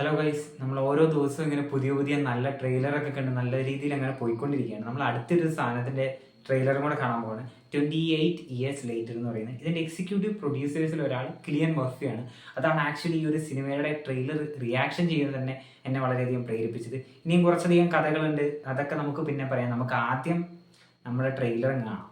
Hello guys, നമ്മൾ ഓരോ ദിവസവും ഇങ്ങനെ പുതിയ പുതിയ നല്ല ട്രെയിലറൊക്കെ കണ്ട് നല്ല രീതിയിൽ അങ്ങനെ പോയിക്കൊണ്ടിരിക്കുകയാണ്. നമ്മൾ അടുത്തൊരു സാധനത്തിന്റെ ട്രെയിലറും കൂടെ കാണാൻ പോവാണ്. 28 Years Later എന്ന് പറയുന്നത്. ഇതിന്റെ എക്സിക്യൂട്ടീവ് പ്രൊഡ്യൂസേഴ്സിൽ ഒരാൾ കിലിയൻ മർഫിയാണ്. അതാണ് ആക്ച്വലി ഈ ഒരു സിനിമയുടെ ട്രെയിലർ റിയാക്ഷൻ ചെയ്യുന്നത് തന്നെ എന്നെ വളരെയധികം പ്രേരിപ്പിച്ചത്. ഇനിയും കുറച്ചധികം കഥകളുണ്ട്, അതൊക്കെ നമുക്ക് പിന്നെ പറയാം. നമുക്ക് ആദ്യം നമ്മുടെ ട്രെയിലർ കാണാം.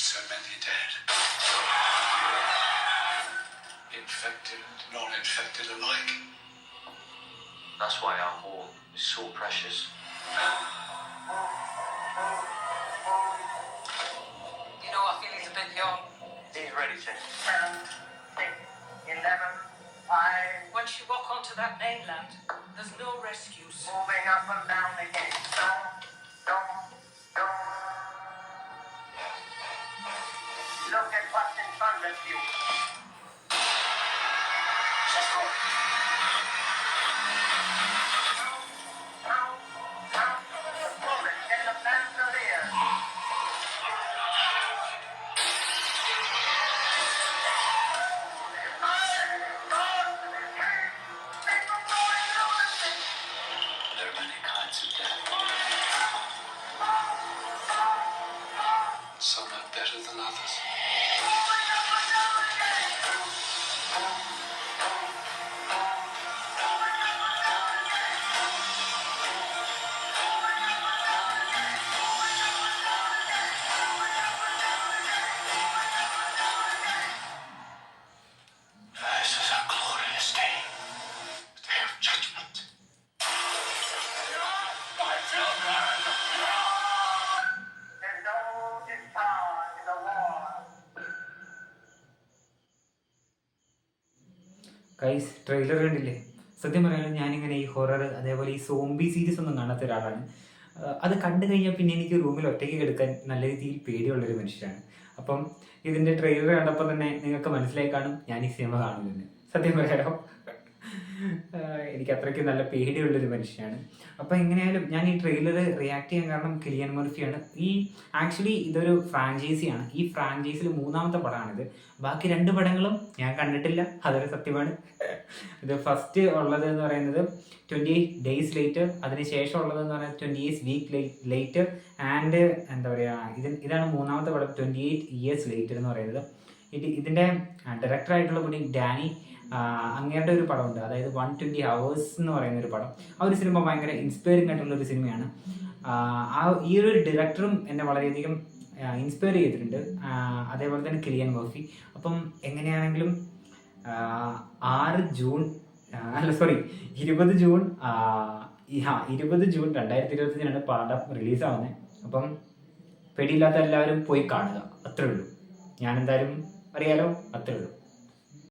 So many dead. Infected and non-infected alike. That's why our war is so precious. You know, I feel he's a bit young. He's ready to. 7, 6, 11, 5. Once you walk onto that mainland, there's no rescues. Moving up and down again. Don't. Look at what's in front of you. Bullets in the bandolier. There are many kinds of death. Some are better than others. This is a glorious day. The day of judgment. There's no discard in the war. Guys, trailer കണ്ടില്ലേ? സത്യം പറയാനും ഞാനിങ്ങനെ ഈ horror അതേപോലെ ഈ zombie series ഒന്നും കാണാത്ത ഒരാളാണ്. അത് കണ്ടു കഴിഞ്ഞാൽ പിന്നെ എനിക്ക് റൂമിൽ ഒറ്റയ്ക്ക് കിടക്കാൻ നല്ല രീതിയിൽ പേടിയുള്ളൊരു മനുഷ്യരാണ്. അപ്പം ഇതിൻ്റെ ട്രെയിലർ കണ്ടപ്പോൾ തന്നെ നിങ്ങൾക്ക് മനസ്സിലായി കാണും ഞാൻ ഈ സിനിമ കാണുമെന്ന്. സത്യം പറയാലോ, എനിക്ക് അത്രയ്ക്ക് നല്ല പേടിയുള്ളൊരു മനുഷ്യനാണ്. അപ്പോൾ എങ്ങനെയായാലും ഞാൻ ഈ ട്രെയിലർ റിയാക്ട് ചെയ്യാൻ കാരണം കിലിയൻ മർഫിയാണ്. ആക്ച്വലി ഇതൊരു ഫ്രാഞ്ചൈസിയാണ്. ഈ ഫ്രാഞ്ചൈസിൽ 3ാമത്തെ പടമാണിത്. ബാക്കി 2 പടങ്ങളും ഞാൻ കണ്ടിട്ടില്ല, അതൊരു സത്യമാണ്. ഇത് ഫസ്റ്റ് ഉള്ളത് എന്ന് പറയുന്നത് 28 Days Later, അതിനുശേഷം ഉള്ളതെന്ന് പറയുന്നത് 28 Weeks Later ആൻഡ് എന്താ പറയുക, ഇതാണ് 3ാമത്തെ പടം 28 Years Later എന്ന് പറയുന്നത്. ഇതിൻ്റെ ഡയറക്ടറായിട്ടുള്ള പുള്ളി ഡാനി അങ്ങേരുടെ ഒരു പടമുണ്ട്, അതായത് 120 Hours എന്ന് പറയുന്ന ഒരു പടം. ആ ഒരു സിനിമ ഭയങ്കര ഇൻസ്പയറിംഗ് ആയിട്ടുള്ള ഒരു സിനിമയാണ്. ഈ ഒരു ഡയറക്ടറും എന്നെ വളരെയധികം ഇൻസ്പയർ ചെയ്തിട്ടുണ്ട്, അതേപോലെ തന്നെ കിലിയൻ മർഫി. അപ്പം എങ്ങനെയാണെങ്കിലും 20 ജൂൺ 2023 പടം റിലീസാവുന്നത്. അപ്പം പേടിയില്ലാത്ത എല്ലാവരും പോയി കാണുക, അത്രേ ഉള്ളൂ. ഞാനെന്തായാലും അറിയാലോ, അത്രേ ഉള്ളൂ.